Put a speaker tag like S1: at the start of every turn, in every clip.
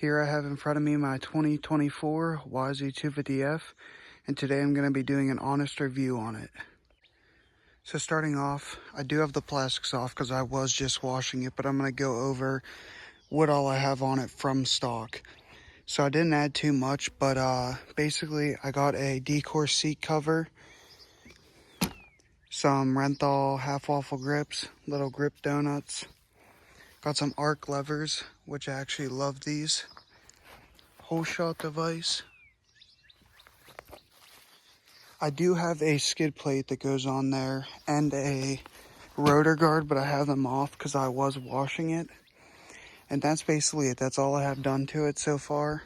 S1: Here I have in front of me my 2024 YZ250F, and today I'm going to be doing an honest review on it. So starting off, I do have the plastics off because I was just washing it, but I'm going to go over what all I have on it from stock. So I didn't add too much, but basically I got a decor seat cover, some Renthal half waffle grips, little grip donuts, got some arc levers, which I actually love these, hole shot device. I do have a skid plate that goes on there and a rotor guard, but I have them off because I was washing it. And that's basically it. That's all I have done to it so far.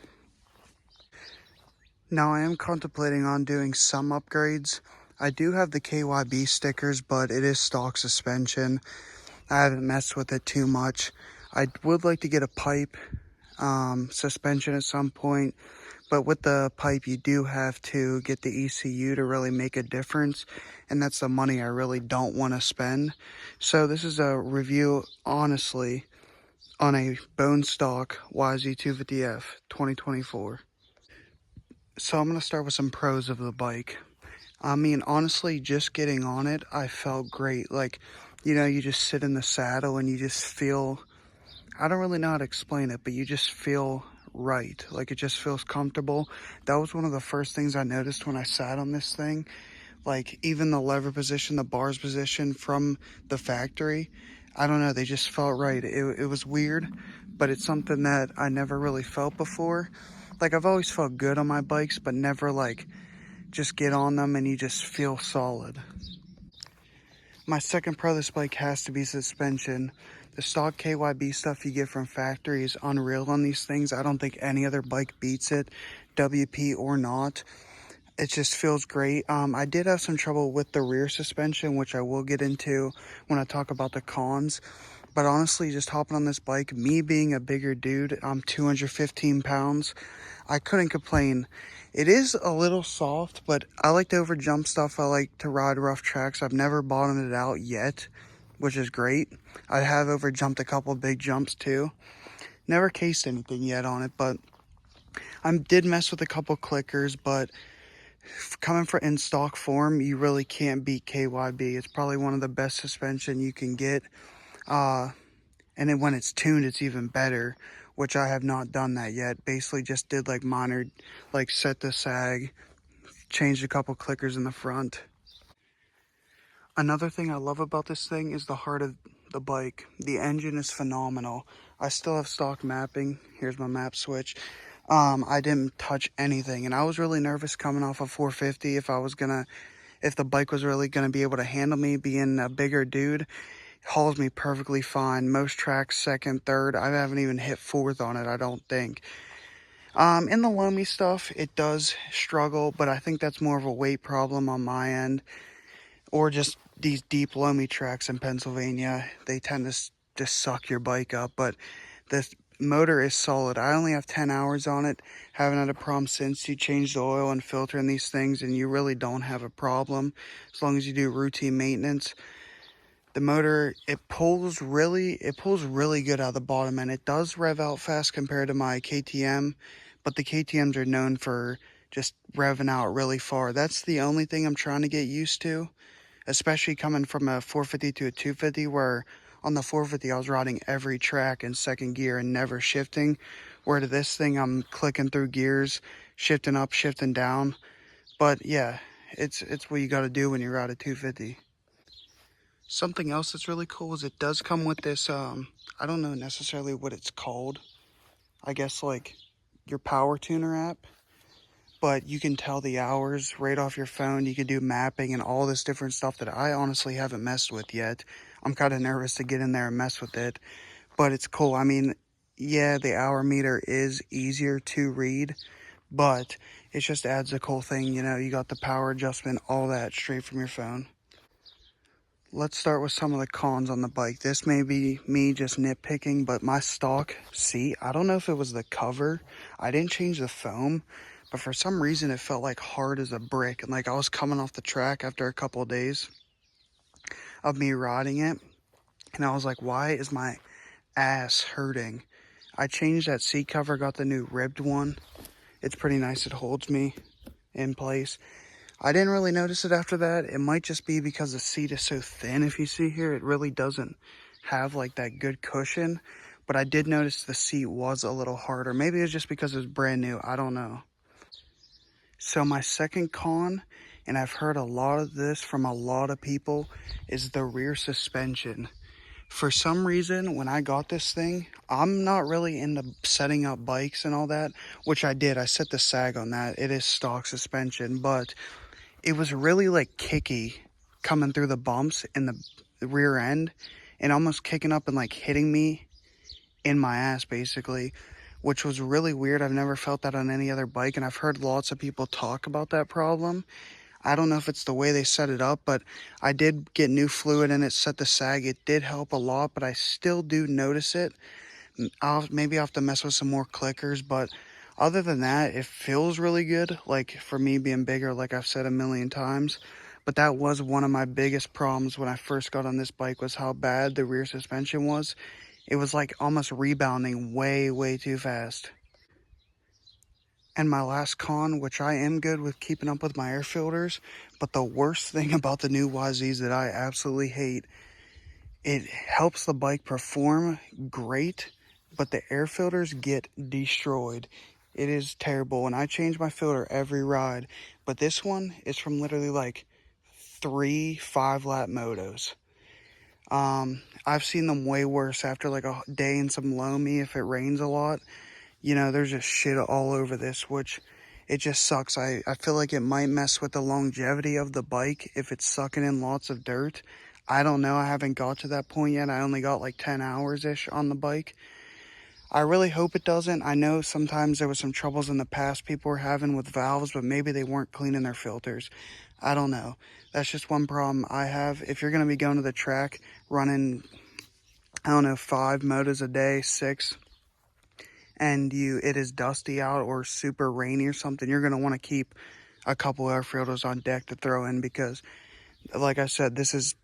S1: Now I am contemplating on doing some upgrades. I do have the KYB stickers, but it is stock suspension. I haven't messed with it too much. I would like to get a pipe suspension at some point. But with the pipe, you do have to get the ECU to really make a difference. And that's the money I really don't want to spend. So this is a review, honestly, on a bone stock YZ250F 2024. So I'm going to start with some pros of the bike. I mean, honestly, just getting on it, I felt great. Like, you know, you just sit in the saddle and you just feel, I don't really know how to explain it, but you just feel right. Like, it just feels comfortable. That was one of the first things I noticed when I sat on this thing. Like, even the lever position, the bars position from the factory, I don't know, they just felt right. It was weird, but it's something that I never really felt before. Like, I've always felt good on my bikes, but never like just get on them and you just feel solid. My second pro of this bike has to be suspension. The stock KYB stuff you get from factory is unreal on these things. I don't think any other bike beats it, WP or not. It just feels great. I did have some trouble with the rear suspension, which I will get into when I talk about the cons. But honestly, just hopping on this bike, me being a bigger dude, I'm 215 pounds, I couldn't complain. It is a little soft, but I like to over jump stuff. I like to ride rough tracks. I've never bottomed it out yet, which is great. I have over jumped a couple big jumps too. Never cased anything yet on it, but I did mess with a couple clickers, but coming from in stock form, you really can't beat KYB. It's probably one of the best suspension you can get. And then when it's tuned, it's even better, which I have not done that yet. Basically just did like minor, like set the sag, changed a couple clickers in the front. Another thing I love about this thing is the heart of the bike. The engine is phenomenal. I still have stock mapping. Here's my map switch. I didn't touch anything, and I was really nervous coming off of 450 if the bike was really gonna be able to handle me being a bigger dude. Hauls me perfectly fine. Most tracks, second, third. I haven't even hit fourth on it, I don't think. In the loamy stuff, it does struggle, but I think that's more of a weight problem on my end, or just these deep loamy tracks in Pennsylvania. They tend to just suck your bike up, but this motor is solid. I only have 10 hours on it. Haven't had a problem since. You change the oil and filter in these things, and you really don't have a problem as long as you do routine maintenance. The motor, it pulls really good out of the bottom, and it does rev out fast compared to my KTM, but the KTMs are known for just revving out really far. That's the only thing I'm trying to get used to, especially coming from a 450 to a 250, where on the 450 I was riding every track in second gear and never shifting, where to this thing I'm clicking through gears, shifting up, shifting down. But yeah, it's what you got to do when you ride a 250. Something else that's really cool is it does come with this, I don't know necessarily what it's called. I guess like your power tuner app. But you can tell the hours right off your phone. You can do mapping and all this different stuff that I honestly haven't messed with yet. I'm kind of nervous to get in there and mess with it. But it's cool. I mean, yeah, the hour meter is easier to read. But it just adds a cool thing. You know, you got the power adjustment, all that straight from your phone. Let's start with some of the cons on the bike. This may be me just nitpicking, but my stock seat, I don't know if it was the cover. I didn't change the foam, but for some reason it felt like hard as a brick. And like I was coming off the track after a couple of days of me riding it. And I was like, why is my ass hurting? I changed that seat cover, got the new ribbed one. It's pretty nice. It holds me in place. I didn't really notice it after that. It might just be because the seat is so thin. If you see here, it really doesn't have like that good cushion. But I did notice the seat was a little harder. Maybe it's just because it was brand new. I don't know. So my second con, and I've heard a lot of this from a lot of people, is the rear suspension. For some reason, when I got this thing, I'm not really into setting up bikes and all that, which I did. I set the sag on that. It is stock suspension, but it was really like kicky coming through the bumps in the rear end and almost kicking up and like hitting me in my ass basically, which was really weird. I've never felt that on any other bike, and I've heard lots of people talk about that problem. I don't know if it's the way they set it up, but I did get new fluid in it, set the sag. It did help a lot, but I still do notice it. Maybe I'll have to mess with some more clickers, but other than that, it feels really good. Like for me being bigger, like I've said a million times. But that was one of my biggest problems when I first got on this bike, was how bad the rear suspension was. It was like almost rebounding way, way too fast. And my last con, which I am good with keeping up with my air filters, but the worst thing about the new YZs that I absolutely hate, it helps the bike perform great, but the air filters get destroyed. It is terrible, and I change my filter every ride, but this one is from literally like 3 5-lap motos. I've seen them way worse after like a day in some loamy if it rains a lot. You know, there's just shit all over this, which it just sucks. I feel like it might mess with the longevity of the bike if it's sucking in lots of dirt. I don't know. I haven't got to that point yet. I only got like 10 hours-ish on the bike. I really hope it doesn't. I know sometimes there was some troubles in the past people were having with valves, but maybe they weren't cleaning their filters. I don't know. That's just one problem I have. If you're going to be going to the track running, I don't know, 5 motos a day, 6, and it is dusty out or super rainy or something, you're going to want to keep a couple air filters on deck to throw in, because like I said, this is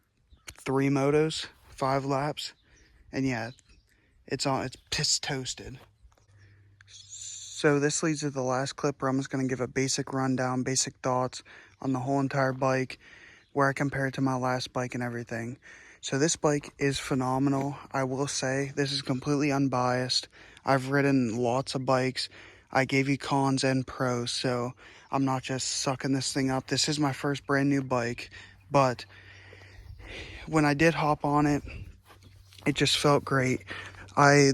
S1: 3 motos, 5 laps, and yeah, it's toasted. So this leads to the last clip where I'm just going to give a basic rundown, basic thoughts on the whole entire bike, where I compare it to my last bike and everything. So this bike is phenomenal. I will say this is completely unbiased. I've ridden lots of bikes. I gave you cons and pros, so I'm not just sucking this thing up. This is my first brand new bike, but when I did hop on it, it just felt great.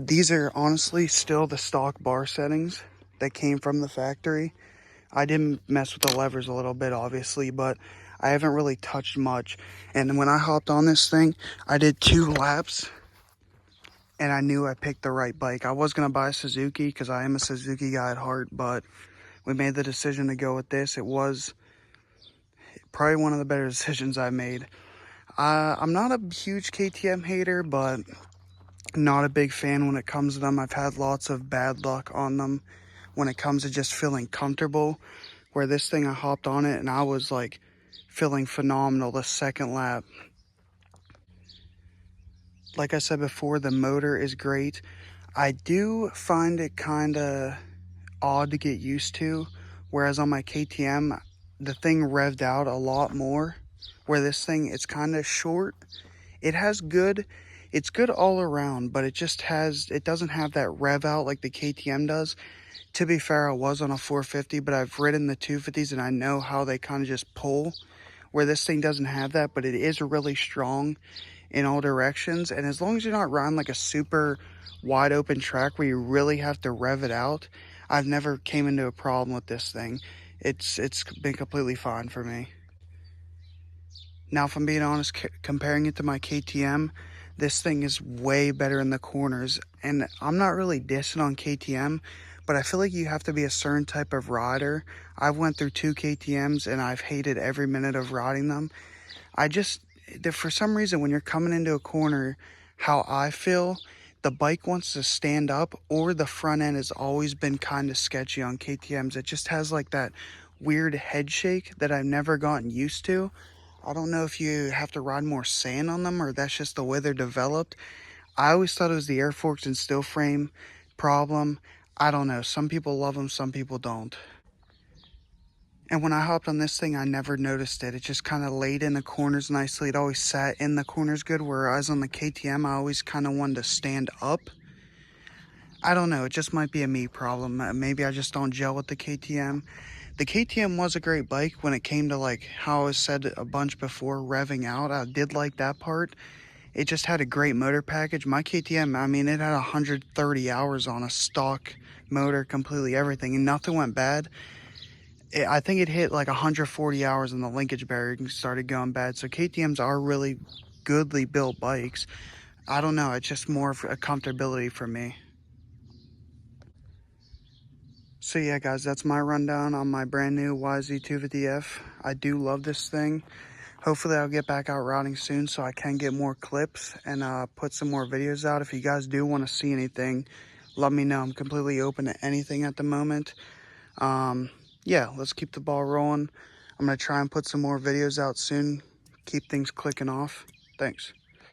S1: These are honestly still the stock bar settings that came from the factory. I didn't mess with the levers a little bit, obviously, but I haven't really touched much. And when I hopped on this thing, I did 2 laps, and I knew I picked the right bike. I was going to buy a Suzuki because I am a Suzuki guy at heart, but we made the decision to go with this. It was probably one of the better decisions I made. I'm not a huge KTM hater, but not a big fan when it comes to them. I've had lots of bad luck on them when it comes to just feeling comfortable, where this thing, I hopped on it and I was like feeling phenomenal the second lap. Like I said before, the motor is great. I do find it kind of odd to get used to, whereas on my KTM, the thing revved out a lot more, where this thing, it's kind of short. It's good all around, but it doesn't have that rev out like the KTM does. To be fair, I was on a 450, but I've ridden the 250s and I know how they kind of just pull, where this thing doesn't have that, but it is really strong in all directions. And as long as you're not riding like a super wide open track where you really have to rev it out, I've never came into a problem with this thing. It's been completely fine for me. Now, if I'm being honest, comparing it to my KTM, this thing is way better in the corners. And I'm not really dissing on KTM, but I feel like you have to be a certain type of rider. I've went through 2 KTMs and I've hated every minute of riding them. For some reason, when you're coming into a corner, how I feel, the bike wants to stand up, or the front end has always been kind of sketchy on KTMs. It just has like that weird head shake that I've never gotten used to. I don't know if you have to ride more sand on them or that's just the way they're developed. I always thought it was the air forks and steel frame problem. I don't know. Some people love them, some people don't. And when I hopped on this thing, I never noticed it. It just kind of laid in the corners nicely. It always sat in the corners good, whereas on the KTM, I always kind of wanted to stand up. I don't know. It just might be a me problem. Maybe I just don't gel with the KTM. The KTM was a great bike when it came to, like, how I was said a bunch before, revving out. I did like that part. It just had a great motor package. My KTM, I mean, it had 130 hours on a stock motor, completely everything, and nothing went bad. I think it hit like 140 hours and the linkage bearing started going bad. So KTMs are really goodly built bikes. I don't know. It's just more of a comfortability for me. So yeah, guys, that's my rundown on my brand new YZ250F. I do love this thing. Hopefully I'll get back out riding soon so I can get more clips and put some more videos out. If you guys do want to see anything, let me know. I'm completely open to anything at the moment. Yeah, let's keep the ball rolling. I'm going to try and put some more videos out soon. Keep things clicking off. Thanks.